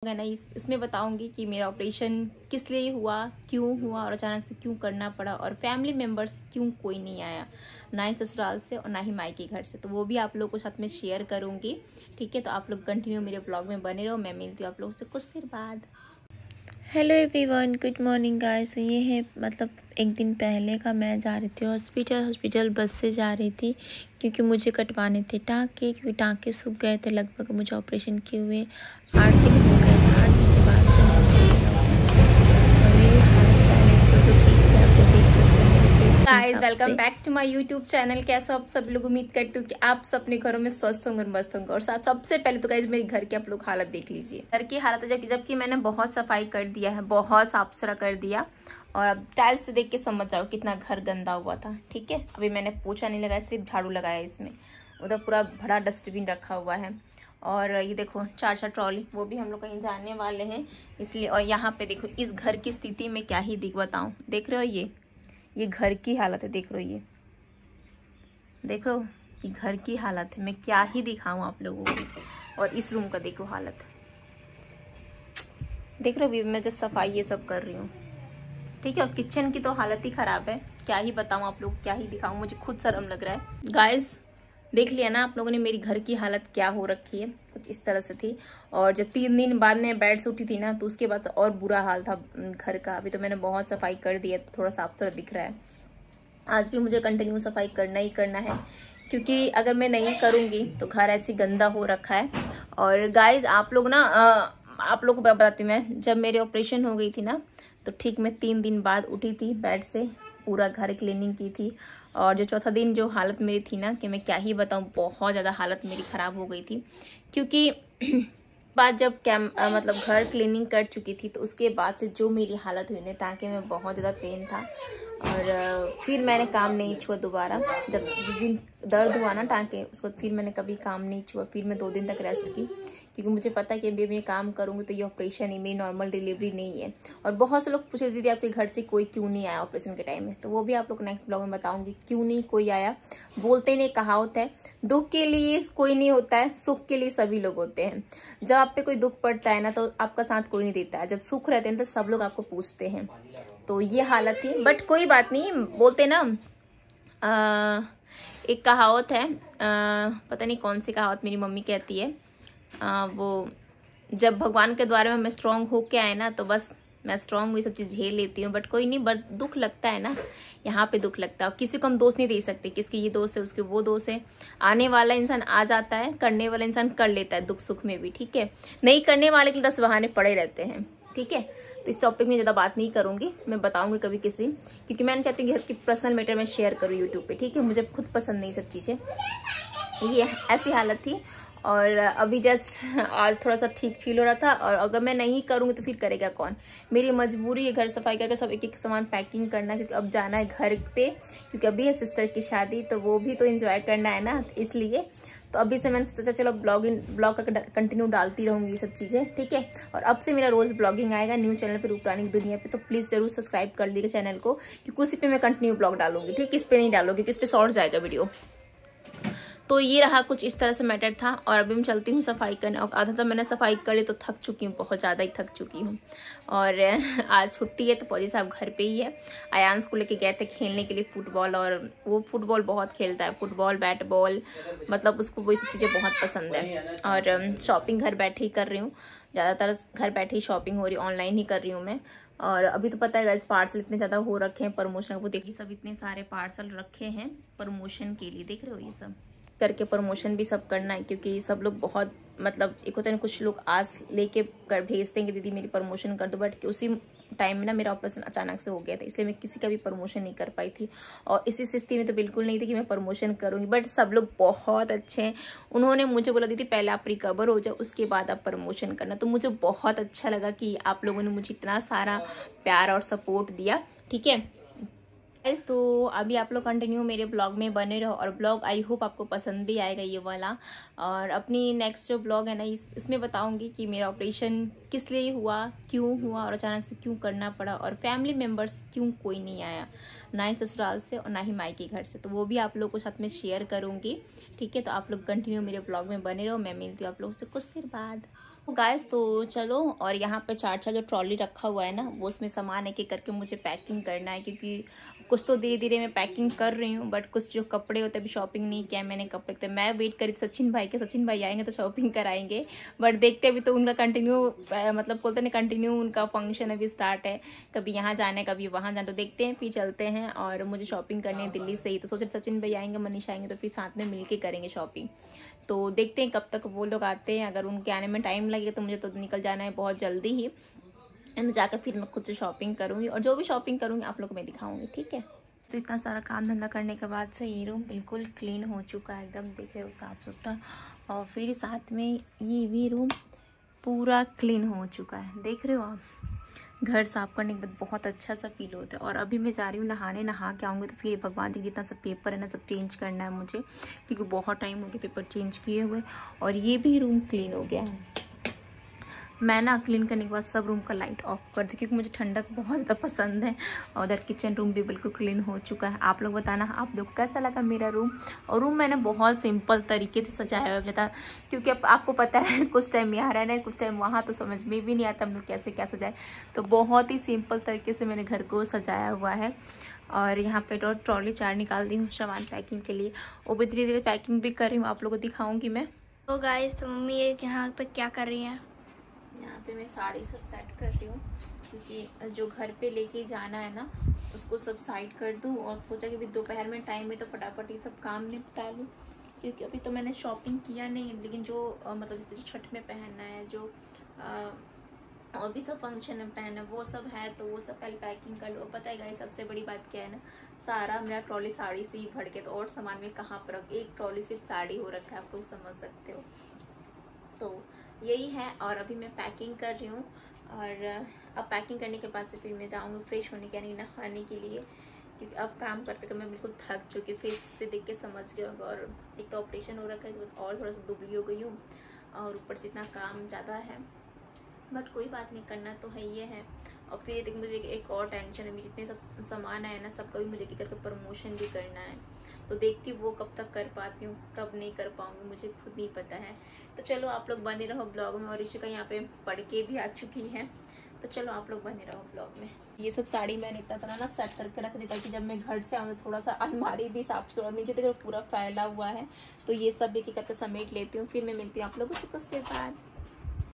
है ना इसमें बताऊंगी कि मेरा ऑपरेशन किस लिए हुआ, क्यों हुआ और अचानक से क्यों करना पड़ा और फैमिली मेंबर्स क्यों कोई नहीं आया, ना ही ससुराल से और ना ही मायके घर से। तो वो भी आप लोगों के साथ में शेयर करूंगी। ठीक है, तो आप लोग कंटिन्यू मेरे ब्लॉग में बने रहो। मैं मिलती हूँ आप लोगों से कुछ देर बाद। Hello everyone, good morning guys. तो ये है मतलब एक दिन पहले का मैं जा रही थी हॉस्पिटल बस से जा रही थी क्योंकि मुझे कटवाने थे टाँके, क्योंकि टाँके सूख गए थे। लगभग मुझे ऑपरेशन किए हुए 8 दिन हो गए थे। 8 दिन के बाद से मैं और मेरी हालत पहले से तो ठीक है, आप लोग देख सकते हैं मेरे फेस के गाइस, हिसाब वेलकम से। Back to my YouTube channel. कैसे हो आप सब लोग? उम्मीद करती हूँ कि आप सब अपने घरों में स्वस्थ होंगे और मस्त होंगे। और सबसे पहले तो गाइस मेरे घर की आप लोग हालत देख लीजिए। घर की हालत जबकि मैंने बहुत सफाई कर दिया है, बहुत साफ सुथरा कर दिया। और अब टाइल्स से देख के समझ जाओ कितना घर गंदा हुआ था। ठीक है, अभी मैंने पोछा नहीं लगाया, सिर्फ झाड़ू लगाया इसमें। उधर पूरा बड़ा डस्टबिन रखा हुआ है। और ये देखो 4 ट्रॉली, वो भी हम लोग कहीं जाने वाले हैं इसलिए। और यहाँ पे देखो इस घर की स्थिति में क्या ही बताऊं। देख रहे हो ये घर की हालत है। देख रहे हो देख रहे हो कि घर की हालत है। मैं क्या ही दिखाऊं आप लोगों को। और इस रूम का देखो हालत, देख रहे हो। मैं जो सफाई ये सब कर रही हूँ, ठीक है। और किचन की तो हालत ही खराब है। क्या ही बताऊं आप लोग, क्या ही दिखाऊं, मुझे खुद शर्म लग रहा है। गाइस देख लिया ना आप लोगों ने मेरी घर की हालत क्या हो रखी है। कुछ इस तरह से थी। और जब 3 दिन बाद में बेड से उठी थी ना, तो उसके बाद और बुरा हाल था घर का। अभी तो मैंने बहुत सफाई कर दी है, तो थोड़ा साफ सुथरा दिख रहा है। आज भी मुझे कंटिन्यू सफाई करना ही करना है, क्योंकि अगर मैं नहीं करूंगी तो घर ऐसे गंदा हो रखा है। और गाइज आप लोग ना आप लोग को बताती हूँ, मैं जब मेरे ऑपरेशन हो गई थी ना, तो ठीक मैं 3 दिन बाद उठी थी बेड से, पूरा घर क्लीनिंग की थी। और जो चौथा दिन जो हालत मेरी थी ना, कि मैं क्या ही बताऊं, बहुत ज़्यादा हालत मेरी ख़राब हो गई थी। क्योंकि बाद जब मतलब घर क्लीनिंग कर चुकी थी, तो उसके बाद से जो मेरी हालत हुई ना, टाँके में बहुत ज़्यादा पेन था। और फिर मैंने काम नहीं छुआ दोबारा। जब जिस दिन दर्द हुआ ना टाँके, उसके बाद फिर मैंने कभी काम नहीं छुआ। फिर मैं 2 दिन तक रेस्ट की, क्योंकि मुझे पता है कि अभी मैं काम करूँगी तो ये ऑपरेशन ही, मेरी नॉर्मल डिलीवरी नहीं है। और बहुत से लोग पूछ रहे थे, दीदी आपके घर से कोई क्यों नहीं आया ऑपरेशन के टाइम में, तो वो भी आप लोग नेक्स्ट ब्लॉग में बताऊंगी क्यों नहीं कोई आया। बोलते नहीं, कहावत है, दुख के लिए कोई नहीं होता है, सुख के लिए सभी लोग होते हैं। जब आप पे कोई दुख पड़ता है ना, तो आपका साथ कोई नहीं देता है। जब सुख रहते हैं तो सब लोग आपको पूछते हैं। तो ये हालत थी, बट कोई बात नहीं। बोलते ना एक कहावत है, पता नहीं कौन सी कहावत मेरी मम्मी कहती है, वो जब भगवान के द्वारा में मैं स्ट्रांग होके आए ना, तो बस मैं स्ट्रांग हुई, सब चीज़ झेल लेती हूँ। बट कोई नहीं, बट दुख लगता है ना, यहाँ पे दुख लगता है। किसी को हम दोष नहीं दे सकते, किसकी ये दोष है, उसके वो दोष है। आने वाला इंसान आ जाता है, करने वाला इंसान कर लेता है दुख सुख में भी। ठीक है, नहीं करने वाले के 10 बहाने पड़े रहते हैं। ठीक है, तो इस टॉपिक में ज़्यादा बात नहीं करूंगी, मैं बताऊंगी कभी किसी दिन, क्योंकि मैं नहीं चाहती कि घर की पर्सनल मैटर में शेयर करूँ यूट्यूब पे। ठीक है, मुझे खुद पसंद नहीं सब चीज़ें। ये ऐसी हालत थी। और अभी जस्ट आज थोड़ा सा ठीक फील हो रहा था। और अगर मैं नहीं करूँगी तो फिर करेगा कौन? मेरी मजबूरी है घर सफाई करके सब एक एक सामान पैकिंग करना, क्योंकि अब जाना है घर पे, क्योंकि अभी है सिस्टर की शादी, तो वो भी तो एंजॉय करना है ना, इसलिए। तो अभी से मैंने सोचा चलो ब्लॉग का कंटिन्यू डालती रहूंगी ये सब चीज़ें। ठीक है, और अब से मेरा रोज़ ब्लॉगिंग आएगा न्यू चैनल पे, रूपरानी की दुनिया पे। तो प्लीज़ जरूर सब्सक्राइब कर लीजिएगा चैनल को, क्योंकि उसी पे मैं कंटिन्यू ब्लॉग डालूंगी। ठीक, इस पे नहीं डालूंगी, क्योंकि इस पे शॉर्ट जाएगा वीडियो। तो ये रहा, कुछ इस तरह से मैटर था। और अभी मैं चलती हूँ सफाई करने। और आधा तो मैंने सफाई कर ली, तो थक चुकी हूँ, बहुत ज़्यादा ही थक चुकी हूँ। और आज छुट्टी है, तो फौजी साहब घर पे ही है। अयान को लेके गए थे खेलने के लिए फुटबॉल, और वो फुटबॉल बहुत खेलता है, फुटबॉल बैट बॉल, मतलब उसको वो चीज़ें बहुत पसंद है। और शॉपिंग घर बैठे ही कर रही हूँ, ज़्यादातर घर बैठे ही शॉपिंग हो रही, ऑनलाइन ही कर रही हूँ मैं। और अभी तो पता है गाइस, पार्सल इतने ज़्यादा हो रखे हैं प्रमोशन, वो देखिए सब इतने सारे पार्सल रखे हैं प्रमोशन के लिए। देख रहे हो, ये सब करके प्रमोशन भी सब करना है, क्योंकि सब लोग बहुत मतलब एक होता है ना, कुछ लोग आस लेके कर भेजते हैं कि दीदी मेरी प्रमोशन कर दो। बट उसी टाइम में ना मेरा ऑपरेशन अचानक से हो गया था, इसलिए मैं किसी का भी प्रमोशन नहीं कर पाई थी। और इसी स्थिति में तो बिल्कुल नहीं थी कि मैं प्रमोशन करूंगी। बट सब लोग बहुत अच्छे हैं, उन्होंने मुझे बोला दीदी पहले आप रिकवर हो जाओ, उसके बाद आप प्रमोशन करना। तो मुझे बहुत अच्छा लगा कि आप लोगों ने मुझे इतना सारा प्यार और सपोर्ट दिया। ठीक है गाइस, तो अभी आप लोग कंटिन्यू मेरे ब्लॉग में बने रहो। और ब्लॉग आई होप आपको पसंद भी आएगा ये वाला। और अपनी नेक्स्ट जो ब्लॉग है ना, इसमें बताऊंगी कि मेरा ऑपरेशन किस लिए हुआ, क्यों हुआ और अचानक से क्यों करना पड़ा, और फैमिली मेम्बर्स क्यों कोई नहीं आया, ना ही ससुराल से और ना ही मायके घर से। तो वो भी आप लोगों के साथ में शेयर करूँगी। ठीक है, तो आप लोग कंटिन्यू मेरे ब्लॉग में बने रहो। मैं मिलती हूँ आप लोगों से कुछ देर बाद। गाइस तो चलो, और यहाँ पे 4 जो ट्रॉली रखा हुआ है ना, वो उसमें सामान एक एक करके मुझे पैकिंग करना है, क्योंकि कुछ तो धीरे धीरे मैं पैकिंग कर रही हूँ, बट कुछ जो कपड़े होते हैं अभी शॉपिंग नहीं किया मैंने कपड़े के। मैं वेट करी सचिन भाई के, सचिन भाई आएंगे तो शॉपिंग कराएंगे, बट देखते अभी तो उनका कंटिन्यू मतलब बोलते नहीं, कंटिन्यू उनका फंक्शन अभी स्टार्ट है, कभी यहाँ जाना है कभी वहाँ जाना, तो देखते हैं फिर चलते हैं। और मुझे शॉपिंग करनी है दिल्ली से ही, तो सोच रहे सचिन भाई आएंगे, मनीषा आएंगे, तो फिर साथ में मिलकर करेंगे शॉपिंग। तो देखते हैं कब तक वो लोग आते हैं, अगर उनके आने में टाइम लगेगा तो मुझे तो निकल जाना है बहुत जल्दी ही, एंड जाकर फिर मैं खुद से शॉपिंग करूँगी, और जो भी शॉपिंग करूँगी आप लोग को मैं दिखाऊंगी, ठीक है। तो इतना सारा काम धंधा करने के बाद से ये रूम बिल्कुल क्लीन हो चुका है, एकदम देख रहे हो साफ सुथरा, और फिर साथ में ये भी रूम पूरा क्लीन हो चुका है, देख रहे हो आप। घर साफ करने के बाद बहुत अच्छा सा फील होता है। और अभी मैं जा रही हूँ नहाने, नहा के आऊँगी तो फिर भगवान जी जितना सब पेपर है ना सब चेंज करना है मुझे, क्योंकि बहुत टाइम हो गया पेपर चेंज किए हुए। और ये भी रूम क्लीन हो गया है। मैं ना क्लीन करने के बाद सब रूम का लाइट ऑफ कर दी, क्योंकि मुझे ठंडक बहुत ज़्यादा पसंद है। और उधर किचन रूम भी बिल्कुल क्लीन हो चुका है। आप लोग बताना आप लोग कैसा लगा मेरा रूम। और रूम मैंने बहुत सिंपल तरीके से सजाया हुआ था, क्योंकि अब आपको पता है कुछ टाइम यहाँ रहना है कुछ टाइम वहाँ, तो समझ में भी नहीं आता हम लोग कैसे क्या सजाए। तो बहुत ही सिंपल तरीके से मैंने घर को सजाया हुआ है। और यहाँ पे ट्रॉली 4 निकाल दी हूँ सामान पैकिंग के लिए, वो भी धीरे धीरे पैकिंग भी कर रही हूँ, आप लोगों को दिखाऊंगी मैं। तो गाइस मम्मी ये यहाँ पे क्या कर रही हैं? यहाँ पे मैं साड़ी सब सेट कर रही हूँ, क्योंकि जो घर पे लेके जाना है ना उसको सब साइड कर दूँ। और सोचा कि अभी दोपहर में टाइम है तो फटाफट ये सब काम निपटा लूँ, क्योंकि अभी तो मैंने शॉपिंग किया नहीं, लेकिन जो मतलब जो छठ में पहनना है, जो और भी सब फंक्शन में पहनना वो सब है, तो वो सब पहले पैकिंग कर लो। पता है गाइस सबसे बड़ी बात क्या है ना, सारा मेरा ट्रॉली साड़ी से ही भर के, तो और सामान में कहाँ पर एक ट्रॉली सिर्फ साड़ी हो रखा है, आप लोग समझ सकते हो। तो यही है, और अभी मैं पैकिंग कर रही हूँ। और अब पैकिंग करने के बाद से फिर मैं जाऊँगी फ्रेश होने के, यानी नहाने के लिए, क्योंकि अब काम कर कर मैं बिल्कुल थक चुकी, फेस से देख के समझ गया होगा। और एक तो ऑपरेशन हो रखा है, और थोड़ा सा दुबली हो गई हूँ, और ऊपर से इतना काम ज़्यादा है, बट कोई बात नहीं, करना तो है ये है। और फिर देख मुझे एक और टेंशन है, जितने सब सामान आए ना सबका भी मुझे करके प्रमोशन भी करना है, तो देखती वो कब तक कर पाती हूँ कब नहीं कर पाऊँगी, मुझे खुद नहीं पता है। तो चलो आप लोग बने रहो ब्लॉग में। और ऋषिका यहाँ पे पढ़ के भी आ चुकी है, तो चलो आप लोग बने रहो ब्लॉग में। ये सब साड़ी मैंने इतना सारा ना सेट करके रख दी, ताकि जब मैं घर से आऊँ तो थोड़ा सा अलमारी भी साफ सुथरा, नीचे तक पूरा फैला हुआ है, तो ये सब एक एक करके समेट लेती हूँ। फिर मैं मिलती हूँ आप लोगों से कुछ देर बाद।